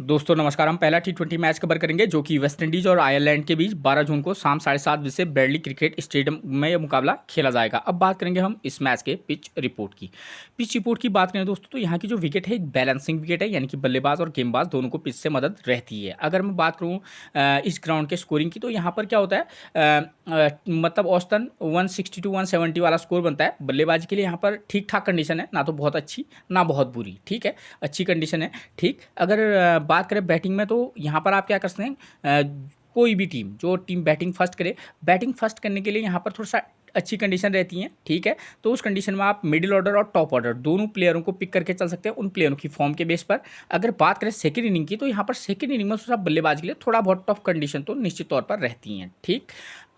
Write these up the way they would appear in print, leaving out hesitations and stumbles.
दोस्तों नमस्कार। हम पहला टी20 मैच कवर करेंगे जो कि वेस्ट इंडीज और आयरलैंड के बीच 12 जून को शाम 7:30 बजे ब्रैडली क्रिकेट स्टेडियम में यह मुकाबला खेला जाएगा। अब बात करेंगे हम इस मैच के पिच रिपोर्ट की। पिच रिपोर्ट की बात करें दोस्तों तो यहाँ की जो विकेट है एक बैलेंसिंग विकेट है, यानी कि बल्लेबाज और गेंदबाज दोनों को पिच से मदद रहती है। अगर मैं बात करूँ इस ग्राउंड के स्कोरिंग की तो यहाँ पर क्या होता है, मतलब औसतन 160 to 170 वाला स्कोर बनता है। बल्लेबाजी के लिए यहाँ पर ठीक ठाक कंडीशन है, ना तो बहुत अच्छी ना बहुत बुरी, ठीक है, अच्छी कंडीशन है। ठीक, अगर बात करें बैटिंग में तो यहाँ पर आप क्या कर सकते हैं, कोई भी टीम जो टीम बैटिंग फर्स्ट करे, बैटिंग फर्स्ट करने के लिए यहाँ पर थोड़ा सा अच्छी कंडीशन रहती हैं, ठीक है। तो उस कंडीशन में आप मिडिल ऑर्डर और टॉप ऑर्डर दोनों प्लेयरों को पिक करके चल सकते हैं उन प्लेयरों की फॉर्म के बेस पर। अगर बात करें सेकंड इनिंग की तो यहाँ पर सेकंड इनिंग में थोड़ा बल्लेबाजी के लिए थोड़ा बहुत टफ कंडीशन तो निश्चित तौर पर रहती हैं, ठीक।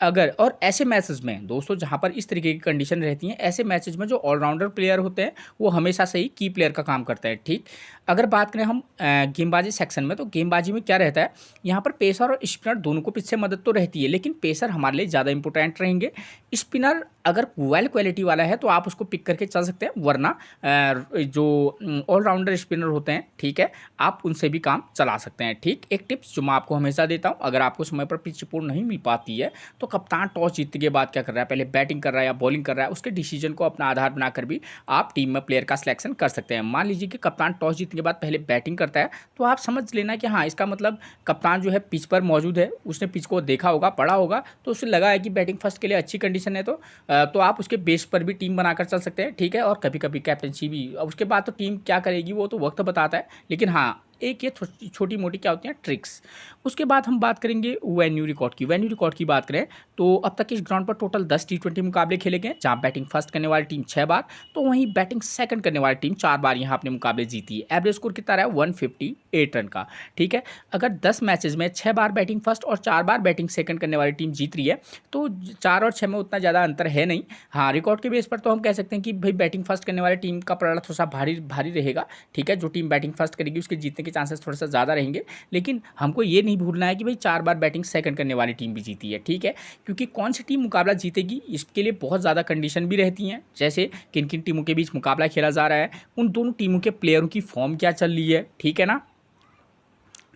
अगर और ऐसे मैचेस में दोस्तों जहाँ पर इस तरीके की कंडीशन रहती हैं, ऐसे मैचेस में जो ऑलराउंडर प्लेयर होते हैं वो हमेशा से ही की प्लेयर का काम करते हैं, ठीक। अगर बात करें हम गेंदबाजी सेक्शन में तो गेंदबाजी में क्या रहता है, यहाँ पर पेसर और स्पिनर दोनों को पीछे मदद तो रहती है, लेकिन पेसर हमारे लिए ज़्यादा इंपॉर्टेंट रहेंगे। स्पिनर अगर वेल क्वालिटी वाला है तो आप उसको पिक करके चल सकते हैं, वरना जो ऑलराउंडर स्पिनर होते हैं, ठीक है, आप उनसे भी काम चला सकते हैं, ठीक। एक टिप्स जो मैं आपको हमेशा देता हूँ, अगर आपको समय पर पिच रिपोर्ट नहीं मिल पाती है तो कप्तान टॉस जीतने के बाद क्या कर रहा है, पहले बैटिंग कर रहा है या बॉलिंग कर रहा है, उसके डिसीजन को अपना आधार बनाकर भी आप टीम में प्लेयर का सिलेक्शन कर सकते हैं। मान लीजिए कि कप्तान टॉस जीतने के बाद पहले बैटिंग करता है तो आप समझ लेना कि हाँ, इसका मतलब कप्तान जो है पिच पर मौजूद है, उसने पिच को देखा होगा, पढ़ा होगा, तो उसे लगा है कि बैटिंग फर्स्ट के लिए अच्छी कंडीशन है, तो आप उसके बेस पर भी टीम बनाकर चल सकते हैं, ठीक है। और कभी कभी कैप्टनसी भी, उसके बाद तो टीम क्या करेगी वो तो वक्त बताता है, लेकिन हाँ एक ये छोटी मोटी क्या होती हैं ट्रिक्स। उसके बाद हम बात करेंगे वेन्यू रिकॉर्ड की। वेन्यू रिकॉर्ड की बात करें तो अब तक इस ग्राउंड पर टोटल 10 टी20 मुकाबले खेले गए, जहाँ बैटिंग फर्स्ट करने वाली टीम 6 बार तो वहीं बैटिंग सेकंड करने वाली टीम 4 बार यहाँ अपने मुकाबले जीती है। एवरेज स्कोर कितना रहा है 158 रन का, ठीक है। अगर 10 मैचेज में 6 बार बैटिंग फर्स्ट और 4 बार बैटिंग सेकंड करने वाली टीम जीत रही है तो 4 और 6 में उतना ज़्यादा अंतर है नहीं। हाँ, रिकॉर्ड के बेस पर तो हम कह सकते हैं कि भाई बैटिंग फर्स्ट करने वाली टीम का पलड़ा थोड़ा सा भारी भारी रहेगा, ठीक है। जो टीम बैटिंग फर्स्ट करेगी उसके जीतने के चांसेस थोड़ा सा ज़्यादा रहेंगे, लेकिन हमको ये नहीं भूलना है कि भाई 4 बार बैटिंग सेकंड करने वाली टीम भी जीती है, ठीक है। क्योंकि कौन सी टीम मुकाबला जीतेगी इसके लिए बहुत ज़्यादा कंडीशन भी रहती हैं, जैसे किन किन टीमों के बीच मुकाबला खेला जा रहा है, उन दोनों टीमों के प्लेयरों की फॉर्म क्या चल रही है, ठीक है ना,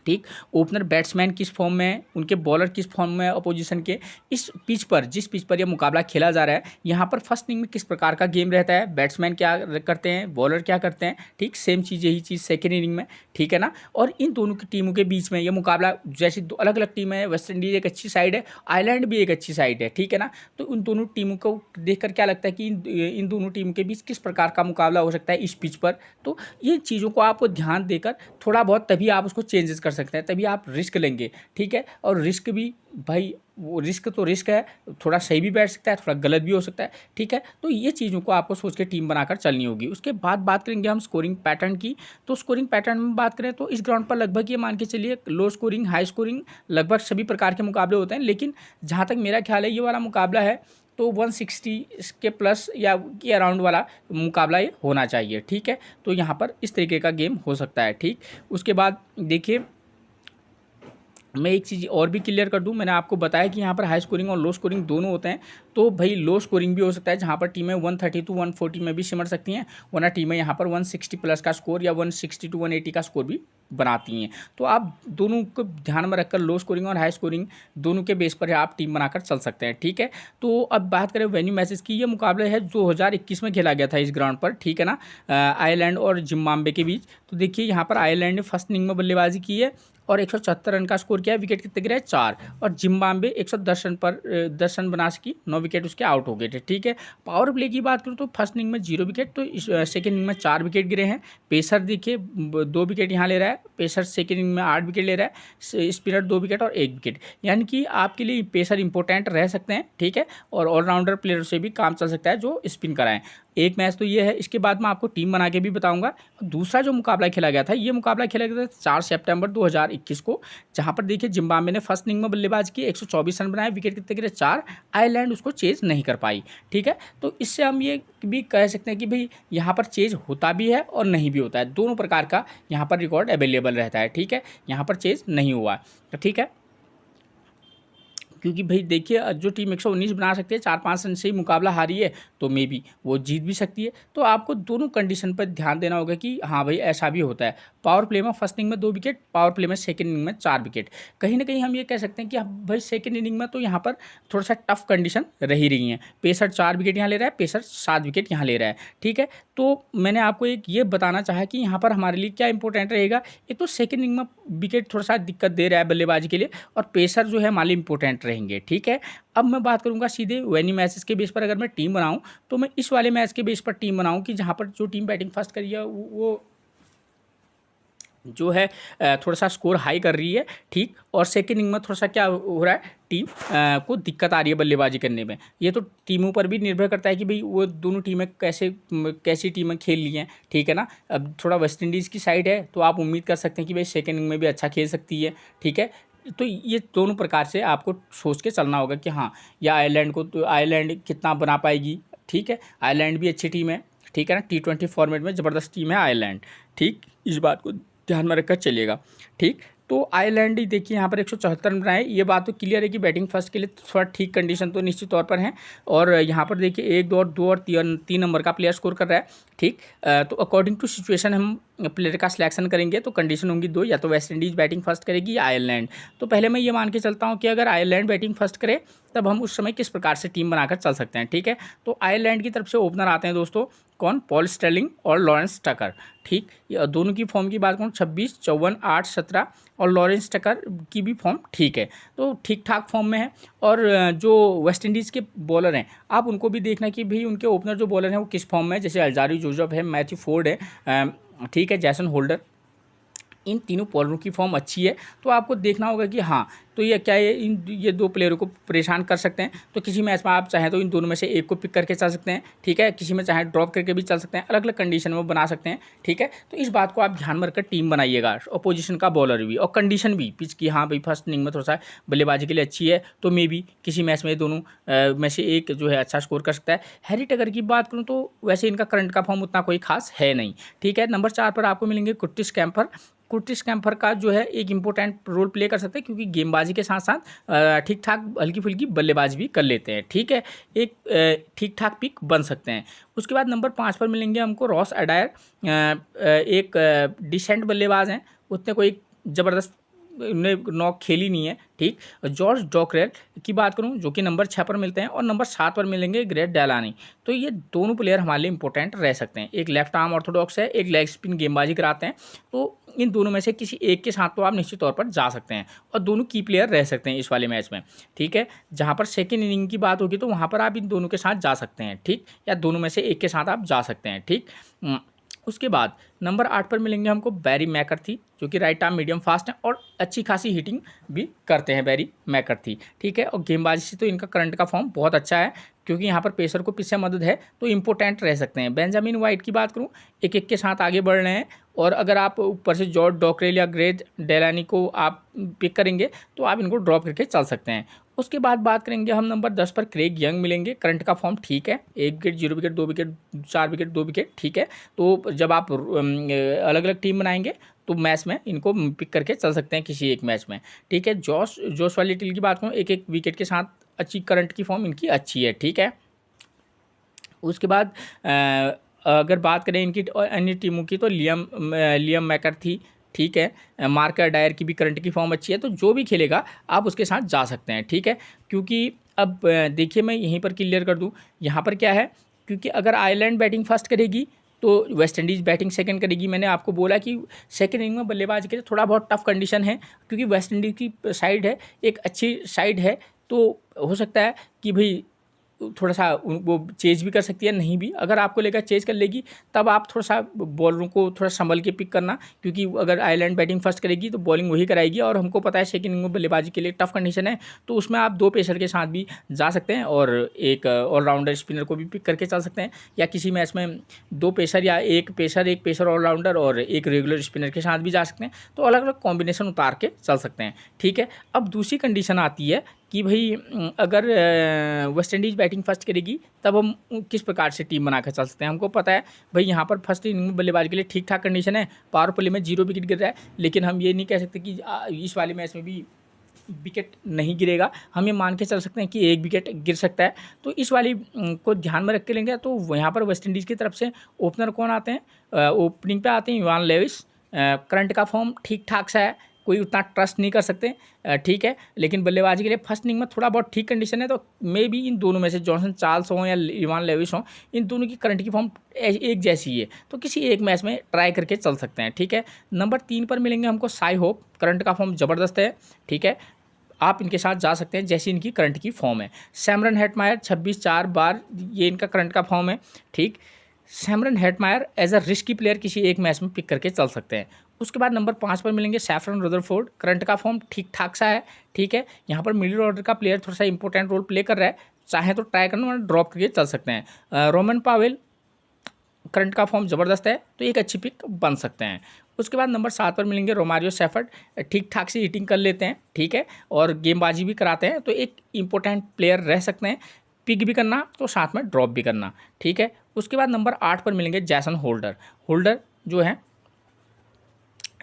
ठीक। ओपनर बैट्समैन किस फॉर्म में है, उनके बॉलर किस फॉर्म में है अपोजिशन के, इस पिच पर जिस पिच पर यह मुकाबला खेला जा रहा है यहाँ पर फर्स्ट इनिंग में किस प्रकार का गेम रहता है, बैट्समैन क्या करते हैं, बॉलर क्या करते हैं, ठीक। सेम चीज़ यही चीज़ सेकेंड इनिंग में, ठीक है ना। और इन दोनों की टीमों के बीच में यह मुकाबला, जैसे दो अलग अलग टीमें हैं, वेस्ट इंडीज़ एक अच्छी साइड है, आयरलैंड भी एक अच्छी साइड है, ठीक है ना। तो उन दोनों टीमों को देखकर क्या लगता है कि इन दोनों टीमों के बीच किस प्रकार का मुकाबला हो सकता है इस पिच पर। तो ये चीज़ों को आप ध्यान देकर थोड़ा बहुत तभी आप उसको चेंजेस कर सकते हैं, तभी आप रिस्क लेंगे, ठीक है। और रिस्क भी भाई वो रिस्क तो रिस्क है, थोड़ा सही भी बैठ सकता है, थोड़ा गलत भी हो सकता है, ठीक है। तो ये चीज़ों को आपको सोच के टीम बनाकर चलनी होगी। उसके बाद बात करेंगे हम स्कोरिंग पैटर्न की। तो स्कोरिंग पैटर्न में बात करें तो इस ग्राउंड पर लगभग ये मान के चलिए लो स्कोरिंग हाई स्कोरिंग लगभग सभी प्रकार के मुकाबले होते हैं, लेकिन जहाँ तक मेरा ख्याल है ये वाला मुकाबला है तो 160 के प्लस या के अराउंड वाला मुकाबला ये होना चाहिए, ठीक है। तो यहाँ पर इस तरीके का गेम हो सकता है, ठीक। उसके बाद देखिए मैं एक चीज़ और भी क्लियर कर दूं, मैंने आपको बताया कि यहाँ पर हाई स्कोरिंग और लो स्कोरिंग दोनों होते हैं, तो भाई लो स्कोरिंग भी हो सकता है जहाँ पर टीमें 130 to 140 में भी सिमट सकती हैं, वरना टीमें यहाँ पर 160 प्लस का स्कोर या 160 to 180 का स्कोर भी बनाती हैं। तो आप दोनों को ध्यान में रखकर लो स्कोरिंग और हाई स्कोरिंग दोनों के बेस पर आप टीम बनाकर चल सकते हैं, ठीक है। तो अब बात करें वेन्यू मैचेस की, ये मुकाबला है 2021 में खेला गया था इस ग्राउंड पर, ठीक है ना, आयरलैंड और जिम्बाब्वे के बीच। तो देखिए यहाँ पर आयरलैंड ने फर्स्ट इनिंग में बल्लेबाजी की है और 174 रन का स्कोर किया है, विकेट कितने गिरे 4, और जिम्बाब्वे 110 रन पर 10 रन बना सकी, 9 विकेट उसके आउट हो गए थे, ठीक है। पावर प्ले की बात करूँ तो फर्स्ट इनिंग में 0 विकेट, तो सेकेंड इनिंग में 4 विकेट गिरे हैं। पेसर देखिए 2 विकेट यहाँ ले रहा है, पेसर सेकेंड इनिंग में 8 विकेट ले रहा है, स्पिनर 2 विकेट और 1 विकेट, यानी कि आपके लिए पेसर इंपॉर्टेंट रह सकते हैं, ठीक है। और ऑलराउंडर प्लेयर से भी काम चल सकता है जो स्पिन कराएं। एक मैच तो ये है, इसके बाद मैं आपको टीम बना के भी बताऊंगा। दूसरा जो मुकाबला खेला गया था, ये मुकाबला खेला गया था 4 सितंबर 2021 को, जहां पर देखिए जिम्बाब्वे ने फर्स्ट इनिंग में बल्लेबाजी की, 124 रन बनाए, विकेट कितने गिरे 4, आयरलैंड उसको चेज नहीं कर पाई, ठीक है। तो इससे हम ये भी कह सकते हैं कि भाई यहाँ पर चेज होता भी है और नहीं भी होता है, दोनों प्रकार का यहाँ पर रिकॉर्ड अवेलेबल रहता है, ठीक है। यहाँ पर चेज नहीं हुआ, ठीक है, क्योंकि भाई देखिए जो टीम 119 बना सकती है 4-5 रन से ही मुकाबला हारी है तो मे बी वो जीत भी सकती है। तो आपको दोनों कंडीशन पर ध्यान देना होगा कि हाँ भाई ऐसा भी होता है। पावर प्ले में फर्स्ट इनिंग में 2 विकेट, पावर प्ले में सेकंड इनिंग में 4 विकेट। कहीं ना कहीं हम ये कह सकते हैं कि भाई सेकंड इनिंग में तो यहाँ पर थोड़ा सा टफ कंडीशन रही रही है। पेसर 4 विकेट यहाँ ले रहा है, पेसर 7 विकेट यहाँ ले रहा है, ठीक है। तो मैंने आपको एक ये बताना चाहा कि यहाँ पर हमारे लिए क्या इंपॉर्टेंट रहेगा। एक तो सेकंड इनिंग में विकेट थोड़ा सा दिक्कत दे रहा है बल्लेबाजी के लिए, और पेसर जो है हमारे लिए इंपॉर्टेंट रहेंगे, ठीक है। अब मैं बात करूंगा सीधे वेन्यू मैचेस के बेस पर। अगर मैं टीम बनाऊं तो मैं इस वाले मैच के बेस पर टीम बनाऊं कि जहां पर जो टीम बैटिंग फर्स्ट करी है वो जो है थोड़ा सा स्कोर हाई कर रही है, ठीक। और सेकेंड इनिंग में थोड़ा सा क्या हो रहा है, टीम को दिक्कत आ रही है बल्लेबाजी करने में। ये तो टीमों पर भी निर्भर करता है कि भाई वो दोनों टीमें कैसी टीमें खेल ली हैं, ठीक है ना। अब थोड़ा वेस्ट इंडीज़ की साइड है तो आप उम्मीद कर सकते हैं कि भाई सेकेंड इनिंग में भी अच्छा खेल सकती है, ठीक है। तो ये दोनों प्रकार से आपको सोच के चलना होगा कि हाँ, या आयरलैंड को तो आयरलैंड कितना बना पाएगी, ठीक है। आयरलैंड भी अच्छी टीम है, ठीक है ना। T20 फॉर्मेट में ज़बरदस्त टीम है आयरलैंड, ठीक। इस बात को ध्यान में रखकर चलिएगा, ठीक। तो आयरलैंड ही देखिए यहाँ पर 174 रन बनाए। ये बात तो क्लियर है कि बैटिंग फर्स्ट के लिए थोड़ा ठीक कंडीशन तो निश्चित तौर पर है। और यहाँ पर देखिए 1, 2 और 3 नंबर का प्लेयर स्कोर कर रहा है, ठीक। तो अकॉर्डिंग टू सिचुएशन हम प्लेयर का सिलेक्शन करेंगे। तो कंडीशन होंगी 2, या तो वेस्ट इंडीज़ बैटिंग फर्स्ट करेगी या आयरलैंड। तो पहले मैं ये मान के चलता हूँ कि अगर आयरलैंड बैटिंग फर्स्ट करे तब हम उस समय किस प्रकार से टीम बनाकर चल सकते हैं, ठीक है। तो आयरलैंड की तरफ से ओपनर आते हैं दोस्तों, कौन, पॉल स्टर्लिंग और लॉरेंस टकर, ठीक। दोनों की फॉर्म की बात करूँ 26, 54, 8, 17 और लॉरेंस टकर की भी फॉर्म ठीक है, तो ठीक ठाक फॉर्म में है। और जो वेस्ट इंडीज़ के बॉलर हैं आप उनको भी देखना कि भाई उनके ओपनर जो बॉलर हैं वो किस फॉर्म में है। जैसे अल्जारी जोसेफ है, मैथ्यू फोर्ड है, ठीक है, जैसन होल्डर, इन तीनों बॉलरों की फॉर्म अच्छी है। तो आपको देखना होगा कि हाँ, तो ये क्या है, ये 2 प्लेयरों को परेशान कर सकते हैं। तो किसी मैच में आप चाहें तो इन दोनों में से एक को पिक करके चल सकते हैं, ठीक है। किसी में चाहे ड्रॉप करके भी चल सकते हैं, अलग अलग कंडीशन में बना सकते हैं, ठीक है। तो इस बात को आप ध्यान में रखकर टीम बनाइएगा। अपोजिशन का बॉलर भी और कंडीशन भी पिच की, हाँ भाई फर्स्ट इनिंग में थोड़ा सा बल्लेबाजी के लिए अच्छी है तो मे बी किसी मैच में दोनों में से एक जो है अच्छा स्कोर कर सकता है। हैरी टगर की बात करूँ तो वैसे इनका करंट का फॉर्म उतना कोई खास है नहीं, ठीक है। नंबर 4 पर आपको मिलेंगे कुर्टिस कैम्पर। कुर्टिस कैम्पर का जो है एक इंपॉर्टेंट रोल प्ले कर सकते हैं, क्योंकि गेंदबाजी के साथ साथ ठीक ठाक हल्की फुल्की बल्लेबाजी भी कर लेते हैं, ठीक है। एक ठीक ठाक पिक बन सकते हैं। उसके बाद नंबर 5 पर मिलेंगे हमको रॉस अडायर, एक डिसेंट बल्लेबाज हैं, उतने कोई ज़बरदस्त ने नॉक खेली नहीं है, ठीक। जॉर्ज डॉकरेल की बात करूं जो कि नंबर 6 पर मिलते हैं, और नंबर 7 पर मिलेंगे ग्रेट डेलानी। तो ये दोनों प्लेयर हमारे लिए इंपॉर्टेंट रह सकते हैं। एक लेफ्ट आर्म ऑर्थोडॉक्स है, एक लेग स्पिन गेंदबाजी कराते हैं। तो इन दोनों में से किसी एक के साथ तो आप निश्चित तौर पर जा सकते हैं, और दोनों की प्लेयर रह सकते हैं इस वाले मैच में, ठीक है। जहाँ पर सेकेंड इनिंग की बात होगी तो वहाँ पर आप इन दोनों के साथ जा सकते हैं, ठीक, या दोनों में से एक के साथ आप जा सकते हैं, ठीक। उसके बाद नंबर 8 पर मिलेंगे हमको बैरी मैकर्थी, जो कि राइट आर्म मीडियम फास्ट हैं और अच्छी खासी हिटिंग भी करते हैं बैरी मैकर्थी, ठीक है। और गेंदबाजी से तो इनका करंट का फॉर्म बहुत अच्छा है, क्योंकि यहाँ पर पेसर को पिच से मदद है तो इंपॉर्टेंट रह सकते हैं। बेंजामिन वाइट की बात करूँ, एक एक के साथ आगे बढ़ रहे हैं, और अगर आप ऊपर से जॉर्ज डॉकरेल या ग्रेट डेलानी को आप पिक करेंगे तो आप इनको ड्रॉप करके चल सकते हैं। उसके बाद बात करेंगे हम नंबर 10 पर क्रेग यंग मिलेंगे। करंट का फॉर्म ठीक है, 1 wicket, 0 wicket, 2 wicket, 4 wicket, 2 wicket, ठीक है। तो जब आप अलग अलग टीम बनाएंगे तो मैच में इनको पिक करके चल सकते हैं किसी एक मैच में, ठीक है। जोशुआ लिटिल की बात करूँ, 1 विकेट के साथ अच्छी करंट की फॉर्म इनकी अच्छी है, ठीक है। उसके बाद अगर बात करें इनकी अन्य टीमों की तो लियम मैकर्थी, ठीक है। मार्क अडायर की भी करंट की फॉर्म अच्छी है, तो जो भी खेलेगा आप उसके साथ जा सकते हैं, ठीक है। क्योंकि अब देखिए मैं यहीं पर क्लियर कर दूं, यहाँ पर क्या है, क्योंकि अगर आयरलैंड बैटिंग फर्स्ट करेगी तो वेस्ट इंडीज़ बैटिंग सेकंड करेगी। मैंने आपको बोला कि सेकंड इनिंग में बल्लेबाजी के लिए थोड़ा बहुत टफ कंडीशन है, क्योंकि वेस्ट इंडीज़ की साइड है, एक अच्छी साइड है, तो हो सकता है कि भाई थोड़ा सा वो चेज भी कर सकती है, नहीं भी, अगर आपको लेकर चेज कर लेगी तब आप थोड़ा सा बॉलरों को थोड़ा संभल के पिक करना, क्योंकि अगर आयरलैंड बैटिंग फर्स्ट करेगी तो बॉलिंग वही कराएगी, और हमको पता है सेकंड इनिंग में बल्लेबाजी के लिए टफ कंडीशन है, तो उसमें आप 2 पेसर के साथ भी जा सकते हैं और एक ऑलराउंडर स्पिनर को भी पिक करके चल सकते हैं, या किसी मैच में 2 पेसर या एक पेसर ऑलराउंडर और एक रेगुलर स्पिनर के साथ भी जा सकते हैं। तो अलग अलग कॉम्बिनेशन उतार के चल सकते हैं, ठीक है। अब दूसरी कंडीशन आती है कि भाई अगर वेस्ट इंडीज़ बैटिंग फर्स्ट करेगी तब हम किस प्रकार से टीम बनाकर चल सकते हैं। हमको पता है भाई यहाँ पर फर्स्ट इनिंग में बल्लेबाजी के लिए ठीक ठाक कंडीशन है, पावर प्ले में 0 विकेट गिर रहा है, लेकिन हम ये नहीं कह सकते कि इस वाले मैच में भी विकेट नहीं गिरेगा, हम ये मान के चल सकते हैं कि एक विकेट गिर सकता है। तो इस वाली को ध्यान में रख के लेंगे। तो यहाँ पर वेस्ट इंडीज़ की तरफ से ओपनर कौन आते हैं, ओपनिंग पे आते हैं इवान लेविस। करंट का फॉर्म ठीक ठाक सा है, कोई उतना ट्रस्ट नहीं कर सकते, ठीक है, लेकिन बल्लेबाजी के लिए फर्स्ट इनिंग में थोड़ा बहुत ठीक कंडीशन है। तो मे बी इन दोनों में से जॉनसन चार्ल्स हो या इवान लेविस हो, इन दोनों की करंट की फॉर्म एक जैसी है, तो किसी एक मैच में ट्राई करके चल सकते हैं, ठीक है। नंबर 3 पर मिलेंगे हमको साई होप, करंट का फॉर्म ज़बरदस्त है, ठीक है, आप इनके साथ जा सकते हैं जैसी इनकी करंट की फॉर्म है। सैमरन हेटमायर 26 बार ये इनका करंट का फॉर्म है, ठीक। Shimron Hetmyer as a risky player किसी एक मैच में पिक करके चल सकते हैं। उसके बाद नंबर 5 पर मिलेंगे सैफरन रदरफोर्ड, करंट का फॉर्म ठीक ठाक सा है, ठीक है। यहाँ पर मिडिल ऑर्डर का प्लेयर थोड़ा सा इंपॉर्टेंट रोल प्ले कर रहा है, चाहे तो ट्राई करना वरना ड्रॉप करके चल सकते हैं। रोमन पावेल, करंट का फॉर्म ज़बरदस्त है, तो एक अच्छी पिक बन सकते हैं। उसके बाद नंबर 7 पर मिलेंगे रोमारियो सेफर्ड, ठीक ठाक सी हिटिंग कर लेते हैं, ठीक है, और गेंदबाजी भी कराते हैं, तो एक इंपॉर्टेंट प्लेयर रह सकते हैं, पिक भी करना तो साथ में ड्रॉप भी करना, ठीक है। उसके बाद नंबर 8 पर मिलेंगे जैसन होल्डर। होल्डर जो है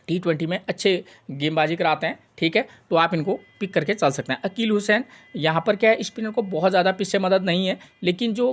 T20 में अच्छे गेंदबाजी कराते हैं, ठीक है, तो आप इनको पिक करके चल सकते हैं। अकील हुसैन, यहाँ पर क्या है, स्पिनर को बहुत ज़्यादा पिच से मदद नहीं है, लेकिन जो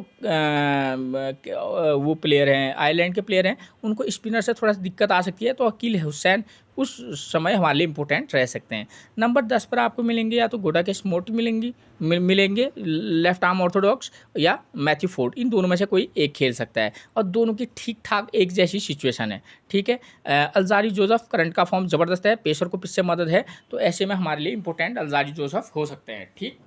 वो प्लेयर हैं, आयरलैंड के प्लेयर हैं, उनको स्पिनर से थोड़ा सा दिक्कत आ सकती है, तो अकील हुसैन उस समय हमारे लिए इंपॉर्टेंट रह सकते हैं। नंबर 10 पर आपको मिलेंगे या तो गोडा के स्मोट मिलेंगे लेफ्ट आर्म ऑर्थोडॉक्स, या मैथ्यू फोर्ड, इन दोनों में से कोई एक खेल सकता है, और दोनों की ठीक ठाक एक जैसी सिचुएशन है, ठीक है। अल्जारी जोसेफ, करंट का फॉर्म ज़बरदस्त है, पेसर को पिच से मदद है, तो ऐसे में हमारे लिए इंपॉर्टेंट अल्जारी जोसेफ हो सकते हैं, ठीक।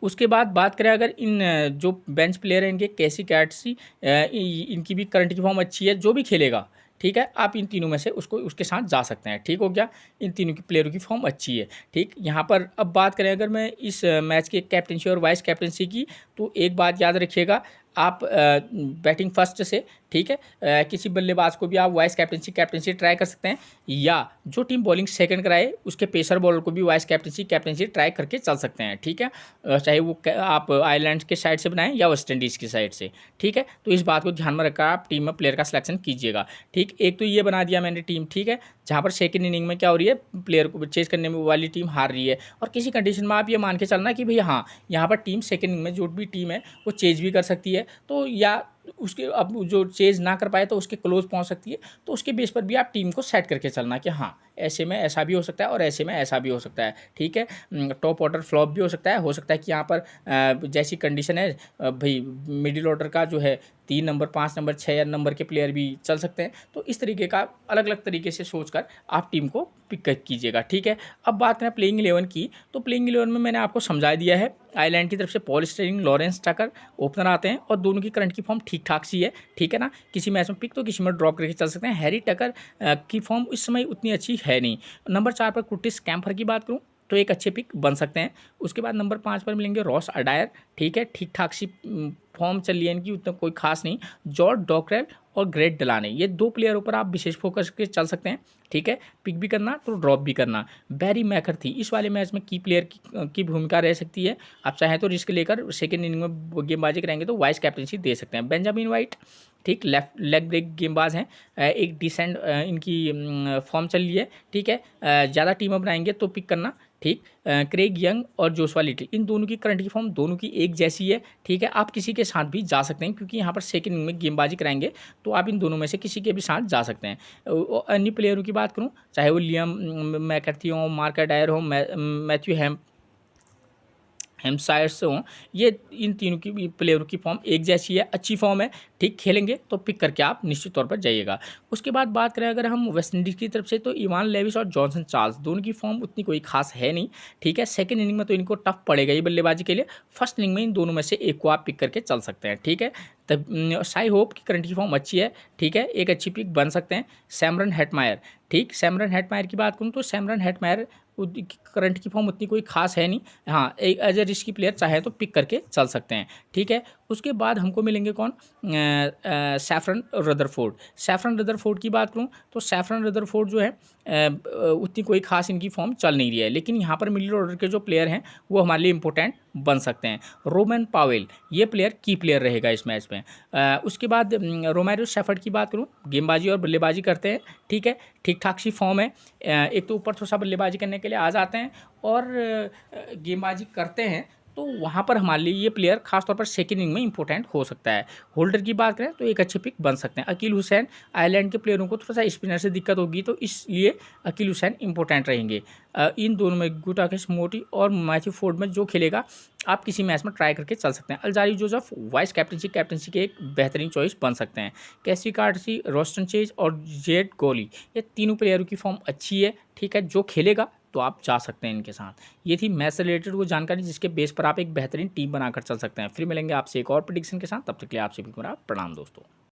उसके बाद बात करें अगर इन जो बेंच प्लेयर हैं इनके, कैसी कैटसी, इनकी भी करंट की फॉर्म अच्छी है, जो भी खेलेगा, ठीक है, आप इन तीनों में से उसके साथ जा सकते हैं, ठीक हो गया। इन तीनों की प्लेयरों की फॉर्म अच्छी है, ठीक। यहाँ पर अब बात करें अगर मैं इस मैच के कैप्टनसी और वाइस कैप्टनसी की, तो एक बात याद रखिएगा, आप बैटिंग फर्स्ट से, ठीक है, किसी बल्लेबाज को भी आप वाइस कैप्टनसी ट्राई कर सकते हैं, या जो टीम बॉलिंग सेकंड कराए उसके पेसर बॉलर को भी वाइस कैप्टनसी ट्राई करके चल सकते हैं, ठीक है, चाहे वो आप आयरलैंड के साइड से बनाएं या वेस्ट इंडीज़ की साइड से, ठीक है। तो इस बात को ध्यान में रखकर आप टीम में प्लेयर का सिलेक्शन कीजिएगा, ठीक। एक तो ये बना दिया मैंने टीम, ठीक है, जहाँ पर सेकंड इनिंग में क्या हो रही है, प्लेयर को चेज करने में वाली टीम हार रही है, और किसी कंडीशन में आप ये मान के चलना कि भैया हाँ, यहाँ पर टीम सेकंड इनिंग में जो भी टीम है वो चेज भी कर सकती है, तो या उसके अब जो चेज ना कर पाए तो उसके क्लोज पहुंच सकती है, तो उसके बेस पर भी आप टीम को सेट करके चलना कि हाँ, ऐसे में ऐसा भी हो सकता है और ऐसे में ऐसा भी हो सकता है, ठीक है। टॉप ऑर्डर फ्लॉप भी हो सकता है कि यहाँ पर जैसी कंडीशन है भाई, मिडिल ऑर्डर का जो है 3 नंबर 5 नंबर 6 नंबर के प्लेयर भी चल सकते हैं, तो इस तरीके का अलग अलग तरीके से सोचकर आप टीम को पिक कीजिएगा, ठीक है। अब बात करें प्लेइंग 11 की, तो प्लेइंग 11 में मैंने आपको समझा दिया है। आयरलैंड की तरफ से पॉल स्टेरिंग, लॉरेंस टकर ओपनर आते हैं, और दोनों की करंट की फॉर्म ठीक ठाक सी है, ठीक है ना, किसी मैच में पिक तो किसी में ड्रॉप करके चल सकते हैं। हैरी टकर की फॉर्म इस समय उतनी अच्छी है नहीं। नंबर 4 पर कुर्टिस कैम्फर की बात करूँ तो एक अच्छे पिक बन सकते हैं। उसके बाद नंबर 5 पर मिलेंगे रॉस अडायर, ठीक है, ठीक ठाक सी फॉर्म चल रही है इनकी, उतना कोई खास नहीं। जॉर्ज डॉकरेल और ग्रेट डलाने, ये 2 प्लेयरों पर आप विशेष फोकस करके चल सकते हैं, ठीक है, पिक भी करना तो ड्रॉप भी करना। बैरी मैकर्थी इस वाले मैच में की प्लेयर की भूमिका रह सकती है, आप चाहें तो रिस्क लेकर सेकेंड इनिंग में गेंदबाजी करेंगे तो वाइस कैप्टनसी दे सकते हैं। बेंजामिन वाइट, ठीक, लेफ्ट लेग ब्रेक गेंदबाज हैं, एक डिसेंट इनकी फॉर्म चल रही है, ठीक है, ज़्यादा टीम बनाएंगे तो पिक करना, ठीक। क्रेग यंग और जोशुआ लिटिल, इन दोनों की करंट की फॉर्म दोनों की एक जैसी है, ठीक है, आप किसी के साथ भी जा सकते हैं, क्योंकि यहाँ पर सेकंड इनिंग में गेंदबाजी कराएंगे तो आप इन दोनों में से किसी के भी साथ जा सकते हैं। अन्य प्लेयरों की बात करूँ, चाहे वो लियम मैकर्थी हो, मार्क अडायर हो, मैथ्यू हेम्पशायर से हों, ये इन तीनों की प्लेयरों की फॉर्म एक जैसी है, अच्छी फॉर्म है, ठीक, खेलेंगे तो पिक करके आप निश्चित तौर पर जाइएगा। उसके बाद बात करें अगर हम वेस्ट इंडीज़ की तरफ से, तो इवान लेविस और जॉनसन चार्ल्स दोनों की फॉर्म उतनी कोई खास है नहीं, ठीक है। सेकंड इनिंग में तो इनको टफ पड़ेगा ही बल्लेबाजी के लिए, फर्स्ट इनिंग में इन दोनों में से एक को आप पिक करके चल सकते हैं, ठीक है। तब साई होप की करंट की फॉर्म अच्छी है, ठीक है, एक अच्छी पिक बन सकते हैं। सैमरन हेटमायर, ठीक, सैमरन हेटमायर की बात करूँ तो सैमरन हेटमायर करंट की फॉर्म उतनी कोई खास है नहीं। हाँ, एज ए रिस्की प्लेयर चाहे तो पिक करके चल सकते हैं, ठीक है। उसके बाद हमको मिलेंगे कौन, सैफरन रदरफोर्ड। सैफरन रदरफोर्ड की बात करूँ तो सैफरन रदरफोर्ड जो है उतनी कोई खास इनकी फॉर्म चल नहीं रही है, लेकिन यहाँ पर मिडिल ऑर्डर के जो प्लेयर हैं वो हमारे लिए इंपॉर्टेंट बन सकते हैं। रोमन पावेल ये प्लेयर की प्लेयर रहेगा इस मैच में। उसके बाद रोमेरो शेफर्ड की बात करूँ, गेंदबाजी और बल्लेबाजी करते हैं, ठीक है, ठीक ठाक सी फॉर्म है। एक तो ऊपर थोड़ा सा बल्लेबाजी करने के लिए आ जाते हैं और गेंदबाजी करते हैं, तो वहाँ पर हमारे लिए ये प्लेयर खासतौर पर सेकेंड इनिंग में इंपॉर्टेंट हो सकता है। होल्डर की बात करें तो एक अच्छे पिक बन सकते हैं। अकील हुसैन, आयरलैंड के प्लेयरों को थोड़ा सा स्पिनर से दिक्कत होगी, तो इसलिए अकील हुसैन इंपॉर्टेंट रहेंगे। इन दोनों में गुटाकेश मोटी और मैथ्यू फोर्ड में जो खेलेगा आप किसी मैच में ट्राई करके चल सकते हैं। अल्जारी जोसेफ वाइस कैप्टनसी के एक बेहतरीन चॉइस बन सकते हैं। कैसी कार्डसी, रोस्टन चेज और जेड कोहली ये तीनों प्लेयरों की फॉर्म अच्छी है, ठीक है, जो खेलेगा तो आप जा सकते हैं इनके साथ। ये थी मैच से रिलेटेड वो जानकारी जिसके बेस पर आप एक बेहतरीन टीम बनाकर चल सकते हैं। फिर मिलेंगे आपसे एक और प्रेडिक्शन के साथ, तब तक के लिए आपसे भी मेरा प्रणाम दोस्तों।